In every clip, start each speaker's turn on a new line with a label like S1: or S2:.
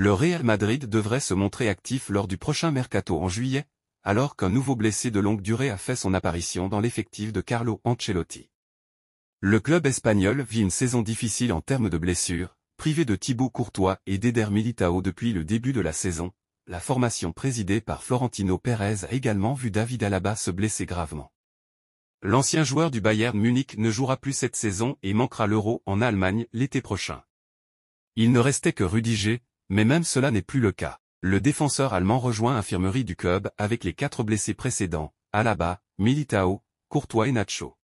S1: Le Real Madrid devrait se montrer actif lors du prochain mercato en juillet, alors qu'un nouveau blessé de longue durée a fait son apparition dans l'effectif de Carlo Ancelotti. Le club espagnol vit une saison difficile en termes de blessures, privé de Thibaut Courtois et d'Eder Militao depuis le début de la saison. La formation présidée par Florentino Pérez a également vu David Alaba se blesser gravement. L'ancien joueur du Bayern Munich ne jouera plus cette saison et manquera l'Euro en Allemagne l'été prochain. Il ne restait que Rudiger, mais même cela n'est plus le cas. Le défenseur allemand rejoint l'infirmerie du club avec les 4 blessés précédents, Alaba, Militao, Courtois et Nacho.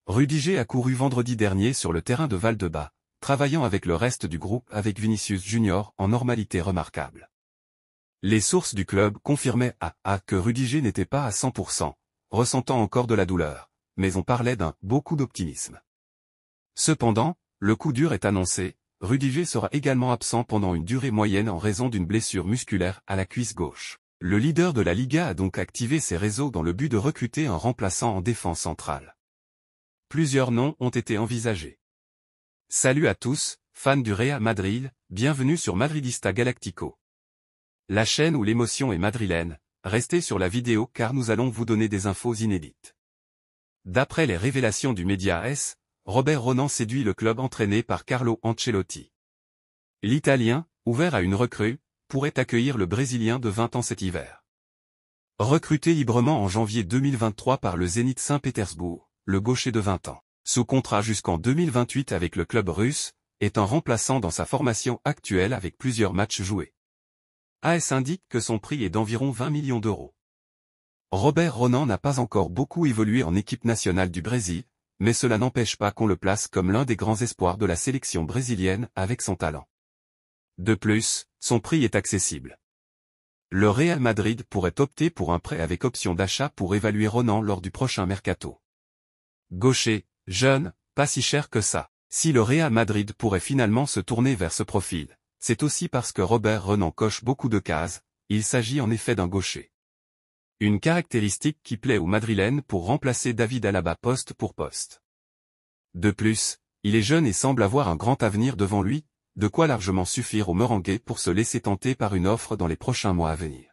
S1: Rudiger a couru vendredi dernier sur le terrain de Valdebebas, travaillant avec le reste du groupe avec Vinicius Junior en normalité remarquable. Les sources du club confirmaient que Rudiger n'était pas à 100%, ressentant encore de la douleur, mais on parlait d'un « beaucoup d'optimisme ». Cependant, le coup dur est annoncé, Rudiger sera également absent pendant une durée moyenne en raison d'une blessure musculaire à la cuisse gauche. Le leader de la Liga a donc activé ses réseaux dans le but de recruter un remplaçant en défense centrale. Plusieurs noms ont été envisagés. Salut à tous, fans du Real Madrid, bienvenue sur Madridista Galactico. La chaîne où l'émotion est madrilène, restez sur la vidéo car nous allons vous donner des infos inédites. D'après les révélations du média AS, Robert Ronan séduit le club entraîné par Carlo Ancelotti. L'Italien, ouvert à une recrue, pourrait accueillir le Brésilien de 20 ans cet hiver. Recruté librement en janvier 2023 par le Zénith Saint-Pétersbourg, le gaucher de 20 ans, sous contrat jusqu'en 2028 avec le club russe, est un remplaçant dans sa formation actuelle avec plusieurs matchs joués. AS indique que son prix est d'environ 20 millions d'euros. Robert Ronan n'a pas encore beaucoup évolué en équipe nationale du Brésil, mais cela n'empêche pas qu'on le place comme l'un des grands espoirs de la sélection brésilienne avec son talent. De plus, son prix est accessible. Le Real Madrid pourrait opter pour un prêt avec option d'achat pour évaluer Ronan lors du prochain mercato. Gaucher, jeune, pas si cher que ça. Si le Real Madrid pourrait finalement se tourner vers ce profil, c'est aussi parce que Robert Ronan coche beaucoup de cases, il s'agit en effet d'un gaucher. Une caractéristique qui plaît aux Madrilènes pour remplacer David Alaba poste pour poste. De plus, il est jeune et semble avoir un grand avenir devant lui, de quoi largement suffire aux Merengues pour se laisser tenter par une offre dans les prochains mois à venir.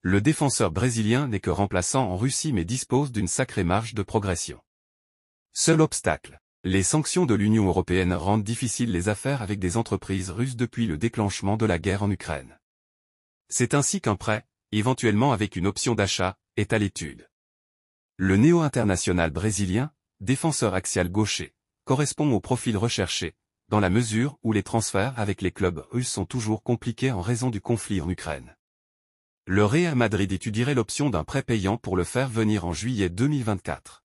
S1: Le défenseur brésilien n'est que remplaçant en Russie mais dispose d'une sacrée marge de progression. Seul obstacle, les sanctions de l'Union européenne rendent difficiles les affaires avec des entreprises russes depuis le déclenchement de la guerre en Ukraine. C'est ainsi qu'un prêt, éventuellement avec une option d'achat, est à l'étude. Le néo-international brésilien, défenseur axial gaucher, correspond au profil recherché, dans la mesure où les transferts avec les clubs russes sont toujours compliqués en raison du conflit en Ukraine. Le Real Madrid étudierait l'option d'un prêt payant pour le faire venir en juillet 2024.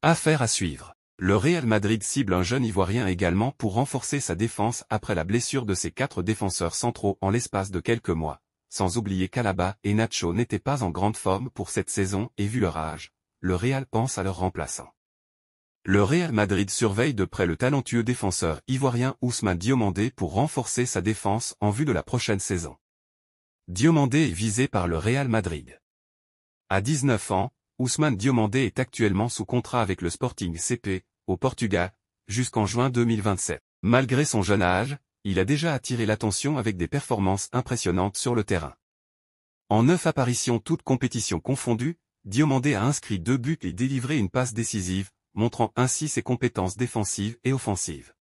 S1: Affaire à suivre. Le Real Madrid cible un jeune Ivoirien également pour renforcer sa défense après la blessure de ses 4 défenseurs centraux en l'espace de quelques mois. Sans oublier qu'Alaba et Nacho n'étaient pas en grande forme pour cette saison et vu leur âge, le Real pense à leur remplaçant. Le Real Madrid surveille de près le talentueux défenseur ivoirien Ousmane Diomandé pour renforcer sa défense en vue de la prochaine saison. Diomandé est visé par le Real Madrid. À 19 ans, Ousmane Diomandé est actuellement sous contrat avec le Sporting CP, au Portugal, jusqu'en juin 2027. Malgré son jeune âge, il a déjà attiré l'attention avec des performances impressionnantes sur le terrain. En 9 apparitions toutes compétitions confondues, Diomandé a inscrit 2 buts et délivré une passe décisive, montrant ainsi ses compétences défensives et offensives.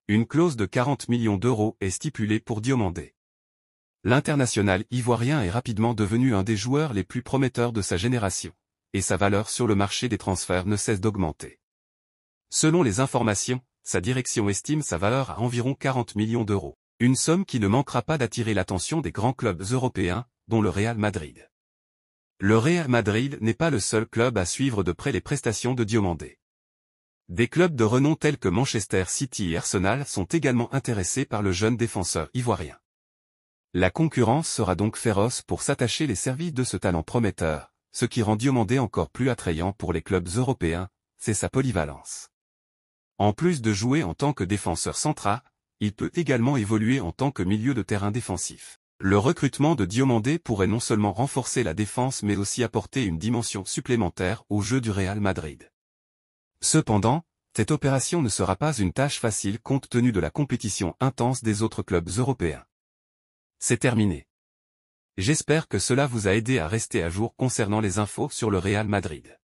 S1: Une clause de 40 millions d'euros est stipulée pour Diomandé. L'international ivoirien est rapidement devenu un des joueurs les plus prometteurs de sa génération, et sa valeur sur le marché des transferts ne cesse d'augmenter. Selon les informations, sa direction estime sa valeur à environ 40 millions d'euros, une somme qui ne manquera pas d'attirer l'attention des grands clubs européens, dont le Real Madrid. Le Real Madrid n'est pas le seul club à suivre de près les prestations de Diomandé. Des clubs de renom tels que Manchester City et Arsenal sont également intéressés par le jeune défenseur ivoirien. La concurrence sera donc féroce pour s'attacher les services de ce talent prometteur, ce qui rend Diomandé encore plus attrayant pour les clubs européens, c'est sa polyvalence. En plus de jouer en tant que défenseur central, il peut également évoluer en tant que milieu de terrain défensif. Le recrutement de Diomandé pourrait non seulement renforcer la défense mais aussi apporter une dimension supplémentaire au jeu du Real Madrid. Cependant, cette opération ne sera pas une tâche facile compte tenu de la compétition intense des autres clubs européens. C'est terminé. J'espère que cela vous a aidé à rester à jour concernant les infos sur le Real Madrid.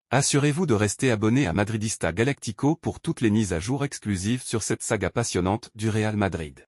S1: Assurez-vous de rester abonné à Madridista Galactico pour toutes les mises à jour exclusives sur cette saga passionnante du Real Madrid.